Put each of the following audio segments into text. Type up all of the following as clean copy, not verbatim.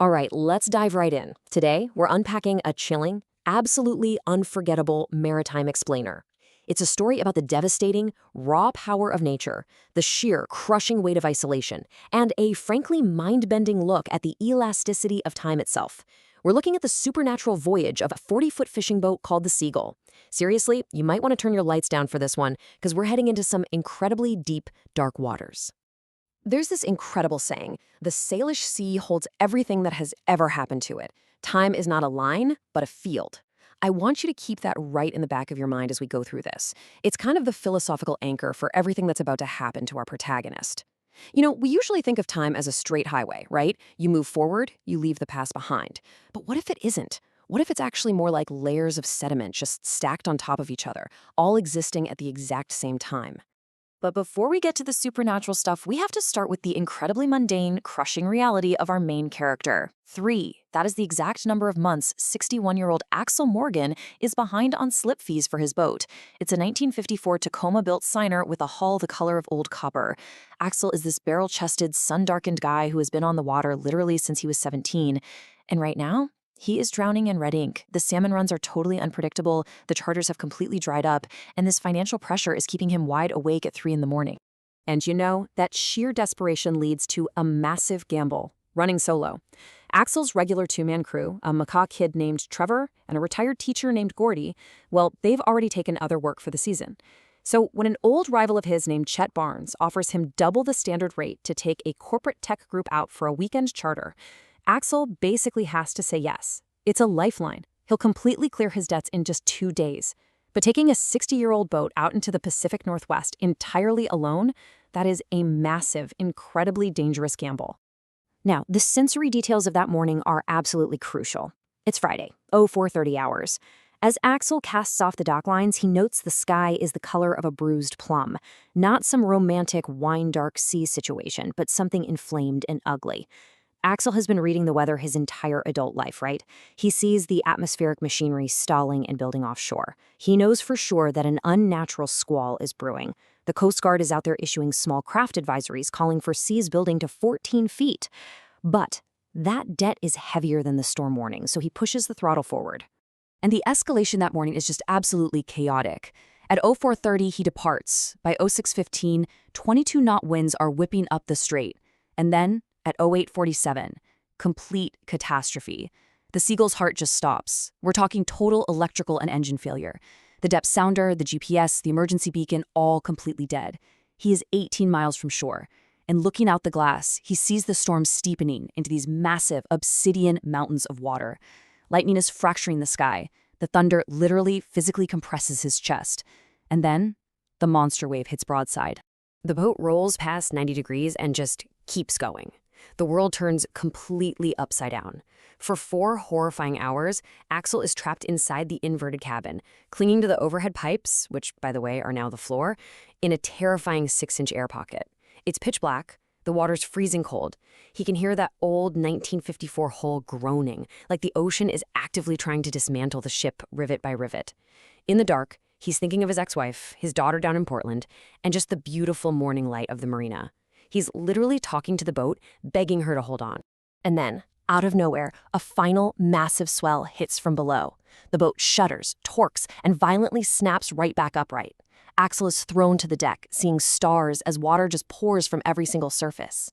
All right, let's dive right in. Today, we're unpacking a chilling, absolutely unforgettable maritime explainer. It's a story about the devastating, raw power of nature, the sheer, crushing weight of isolation, and a frankly mind-bending look at the elasticity of time itself. We're looking at the supernatural voyage of a 40-foot fishing boat called the Seagull. Seriously, you might want to turn your lights down for this one, because we're heading into some incredibly deep, dark waters. There's this incredible saying, the Salish Sea holds everything that has ever happened to it. Time is not a line, but a field. I want you to keep that right in the back of your mind as we go through this. It's kind of the philosophical anchor for everything that's about to happen to our protagonist. We usually think of time as a straight highway, right? You move forward, you leave the past behind. But what if it isn't? What if it's actually more like layers of sediment just stacked on top of each other, all existing at the exact same time? But before we get to the supernatural stuff, we have to start with the incredibly mundane, crushing reality of our main character. 3. That is the exact number of months 61-year-old Axel Morgan is behind on slip fees for his boat. It's a 1954 Tacoma-built Seiner with a hull the color of old copper. Axel is this barrel-chested, sun-darkened guy who has been on the water literally since he was 17. And right now, he is drowning in red ink. The salmon runs are totally unpredictable, the charters have completely dried up, and this financial pressure is keeping him wide awake at 3 in the morning. And that sheer desperation leads to a massive gamble, running solo. Axel's regular two-man crew, a macaw kid named Trevor and a retired teacher named Gordy, well, they've already taken other work for the season. So when an old rival of his named Chet Barnes offers him double the standard rate to take a corporate tech group out for a weekend charter, Axel basically has to say yes. It's a lifeline. He'll completely clear his debts in just 2 days. But taking a 60-year-old boat out into the Pacific Northwest entirely alone, that is a massive, incredibly dangerous gamble. Now, the sensory details of that morning are absolutely crucial. It's Friday, 04:30 hours. As Axel casts off the dock lines, he notes the sky is the color of a bruised plum. Not some romantic wine-dark sea situation, but something inflamed and ugly. Axel has been reading the weather his entire adult life, right? He sees the atmospheric machinery stalling and building offshore. He knows for sure that an unnatural squall is brewing. The Coast Guard is out there issuing small craft advisories calling for seas building to 14 feet. But that debt is heavier than the storm warning, so he pushes the throttle forward. And the escalation that morning is just absolutely chaotic. At 04:30, he departs. By 06:15, 22-knot winds are whipping up the strait. And then, at 08:47, complete catastrophe. The Seagull's heart just stops. We're talking total electrical and engine failure. The depth sounder, the GPS, the emergency beacon, all completely dead. He is 18 miles from shore. And looking out the glass, he sees the storm steepening into these massive obsidian mountains of water. Lightning is fracturing the sky. The thunder literally physically compresses his chest. And then, the monster wave hits broadside. The boat rolls past 90 degrees and just keeps going. The world turns completely upside down. For 4 horrifying hours, Axel is trapped inside the inverted cabin, clinging to the overhead pipes, which, by the way, are now the floor, in a terrifying 6-inch air pocket. It's pitch black. The water's freezing cold. He can hear that old 1954 hull groaning, like the ocean is actively trying to dismantle the ship rivet by rivet. In the dark, he's thinking of his ex-wife, his daughter down in Portland, and just the beautiful morning light of the marina. He's literally talking to the boat, begging her to hold on. And then, out of nowhere, a final massive swell hits from below. The boat shudders, torques, and violently snaps right back upright. Axel is thrown to the deck, seeing stars as water just pours from every single surface.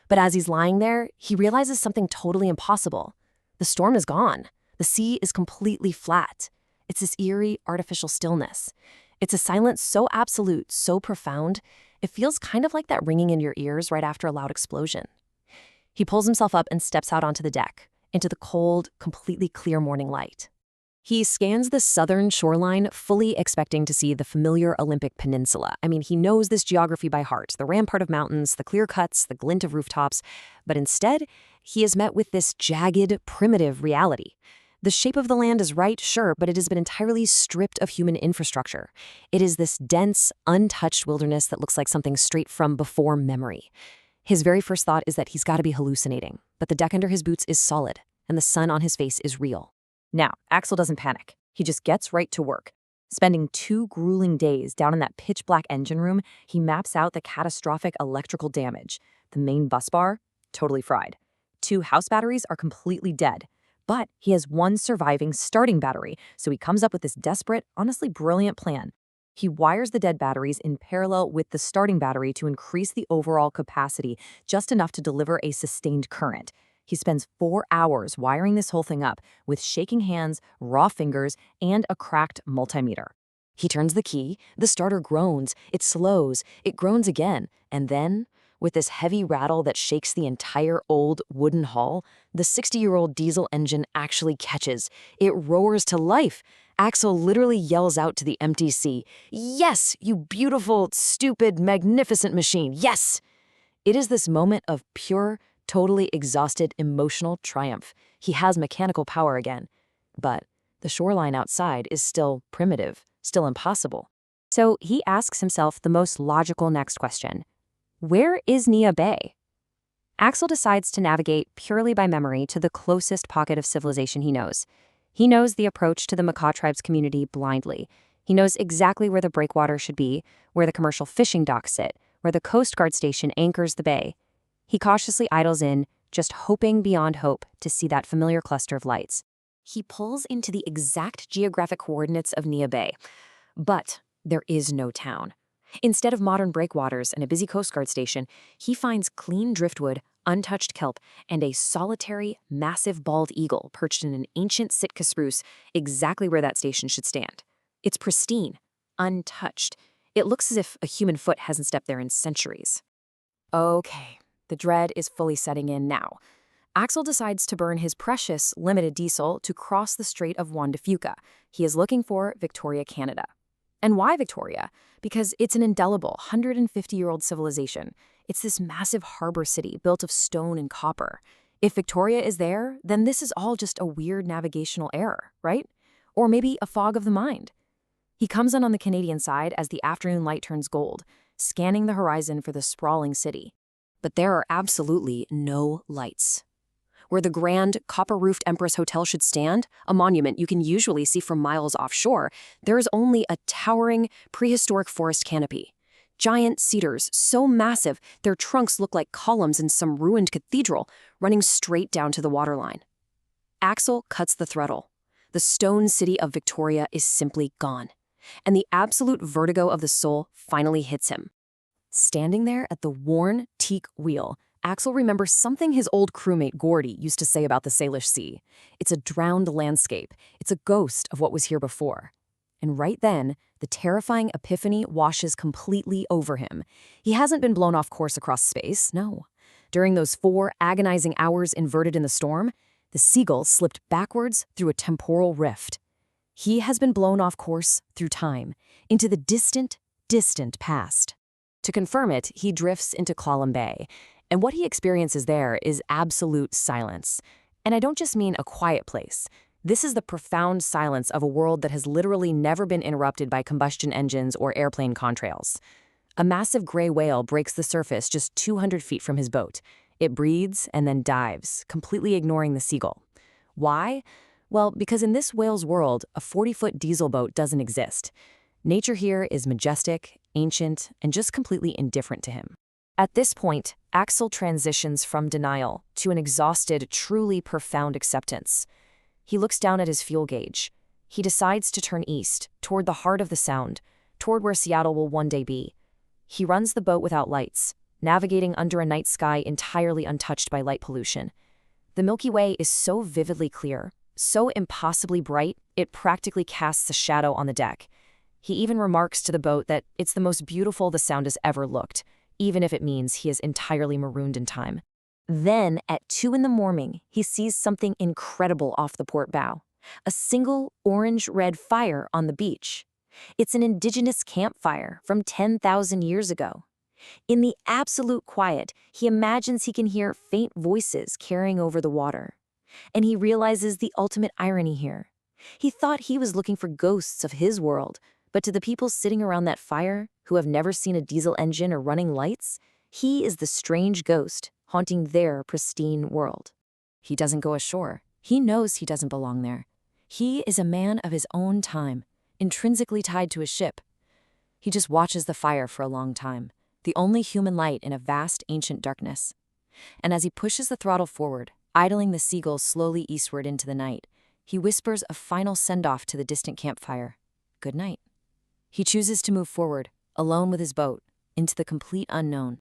But as he's lying there, he realizes something totally impossible. The storm is gone. The sea is completely flat. It's this eerie, artificial stillness. It's a silence so absolute, so profound, it feels kind of like that ringing in your ears right after a loud explosion. He pulls himself up and steps out onto the deck, into the cold, completely clear morning light. He scans the southern shoreline, fully expecting to see the familiar Olympic Peninsula. I mean, he knows this geography by heart, the rampart of mountains, the clear cuts, the glint of rooftops. But instead, he is met with this jagged, primitive reality. The shape of the land is right, sure, but it has been entirely stripped of human infrastructure. It is this dense, untouched wilderness that looks like something straight from before memory. His very first thought is that he's got to be hallucinating, but the deck under his boots is solid, and the sun on his face is real. Now, Axel doesn't panic. He just gets right to work. Spending 2 grueling days down in that pitch-black engine room, he maps out the catastrophic electrical damage. The main bus bar, totally fried. 2 house batteries are completely dead. But he has one surviving starting battery, so he comes up with this desperate, honestly brilliant plan. He wires the dead batteries in parallel with the starting battery to increase the overall capacity just enough to deliver a sustained current. He spends 4 hours wiring this whole thing up with shaking hands, raw fingers, and a cracked multimeter. He turns the key, the starter groans, it slows, it groans again, and then, with this heavy rattle that shakes the entire old wooden hull, the 60-year-old diesel engine actually catches. It roars to life. Axel literally yells out to the empty sea, "Yes, you beautiful, stupid, magnificent machine, yes!" It is this moment of pure, totally exhausted emotional triumph. He has mechanical power again. But the shoreline outside is still primitive, still impossible. So he asks himself the most logical next question. Where is Neah Bay? Axel decides to navigate purely by memory to the closest pocket of civilization he knows. He knows the approach to the Makah tribe's community blindly. He knows exactly where the breakwater should be, where the commercial fishing docks sit, where the Coast Guard station anchors the bay. He cautiously idles in, just hoping beyond hope to see that familiar cluster of lights. He pulls into the exact geographic coordinates of Neah Bay. But there is no town. Instead of modern breakwaters and a busy Coast Guard station, he finds clean driftwood, untouched kelp, and a solitary, massive bald eagle perched in an ancient Sitka spruce exactly where that station should stand. It's pristine, untouched. It looks as if a human foot hasn't stepped there in centuries. Okay, the dread is fully setting in now. Axel decides to burn his precious, limited diesel to cross the Strait of Juan de Fuca. He is looking for Victoria, Canada. And why Victoria? Because it's an indelible 150-year-old civilization. It's this massive harbor city built of stone and copper. If Victoria is there, then this is all just a weird navigational error, right? Or maybe a fog of the mind. He comes in on the Canadian side as the afternoon light turns gold, scanning the horizon for the sprawling city. But there are absolutely no lights. Where the grand, copper-roofed Empress Hotel should stand, a monument you can usually see from miles offshore, there is only a towering, prehistoric forest canopy. Giant cedars, so massive their trunks look like columns in some ruined cathedral, running straight down to the waterline. Axel cuts the throttle. The stone city of Victoria is simply gone, and the absolute vertigo of the soul finally hits him. Standing there at the worn teak wheel, Axel remembers something his old crewmate Gordy used to say about the Salish Sea. It's a drowned landscape. It's a ghost of what was here before. And right then, the terrifying epiphany washes completely over him. He hasn't been blown off course across space, no. During those 4 agonizing hours inverted in the storm, the Seagull slipped backwards through a temporal rift. He has been blown off course through time, into the distant, distant past. To confirm it, he drifts into Clallam Bay. And what he experiences there is absolute silence. And I don't just mean a quiet place. This is the profound silence of a world that has literally never been interrupted by combustion engines or airplane contrails. A massive gray whale breaks the surface just 200 feet from his boat. It breathes and then dives, completely ignoring the Seagull. Why? Well, because in this whale's world, a 40-foot diesel boat doesn't exist. Nature here is majestic, ancient, and just completely indifferent to him. At this point, Axel transitions from denial to an exhausted, truly profound acceptance. He looks down at his fuel gauge. He decides to turn east, toward the heart of the Sound, toward where Seattle will one day be. He runs the boat without lights, navigating under a night sky entirely untouched by light pollution. The Milky Way is so vividly clear, so impossibly bright, it practically casts a shadow on the deck. He even remarks to the boat that it's the most beautiful the Sound has ever looked, even if it means he is entirely marooned in time. Then, at 2 in the morning, he sees something incredible off the port bow. A single orange-red fire on the beach. It's an indigenous campfire from 10,000 years ago. In the absolute quiet, he imagines he can hear faint voices carrying over the water. And he realizes the ultimate irony here. He thought he was looking for ghosts of his world, but to the people sitting around that fire, who have never seen a diesel engine or running lights, he is the strange ghost haunting their pristine world. He doesn't go ashore. He knows he doesn't belong there. He is a man of his own time, intrinsically tied to a ship. He just watches the fire for a long time, the only human light in a vast ancient darkness. And as he pushes the throttle forward, idling the Seagull slowly eastward into the night, he whispers a final send-off to the distant campfire. Good night. He chooses to move forward, alone with his boat, into the complete unknown.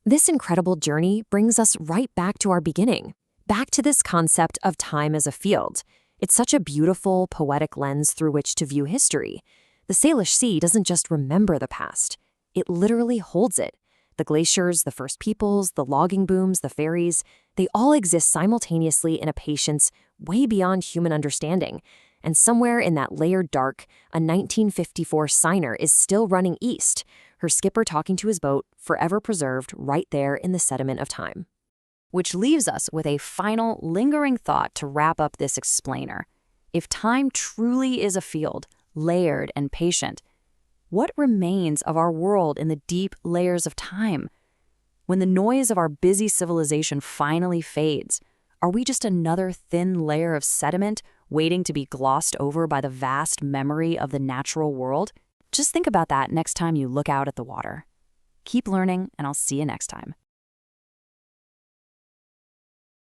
This incredible journey brings us right back to our beginning, back to this concept of time as a field. It's such a beautiful, poetic lens through which to view history. The Salish Sea doesn't just remember the past, it literally holds it. The glaciers, the first peoples, the logging booms, the ferries, they all exist simultaneously in a patience way beyond human understanding. And somewhere in that layered dark, a 1954 signer is still running east, her skipper talking to his boat, forever preserved right there in the sediment of time. Which leaves us with a final, lingering thought to wrap up this explainer. If time truly is a field, layered and patient, what remains of our world in the deep layers of time? When the noise of our busy civilization finally fades, are we just another thin layer of sediment waiting to be glossed over by the vast memory of the natural world? Just think about that next time you look out at the water. Keep learning, and I'll see you next time.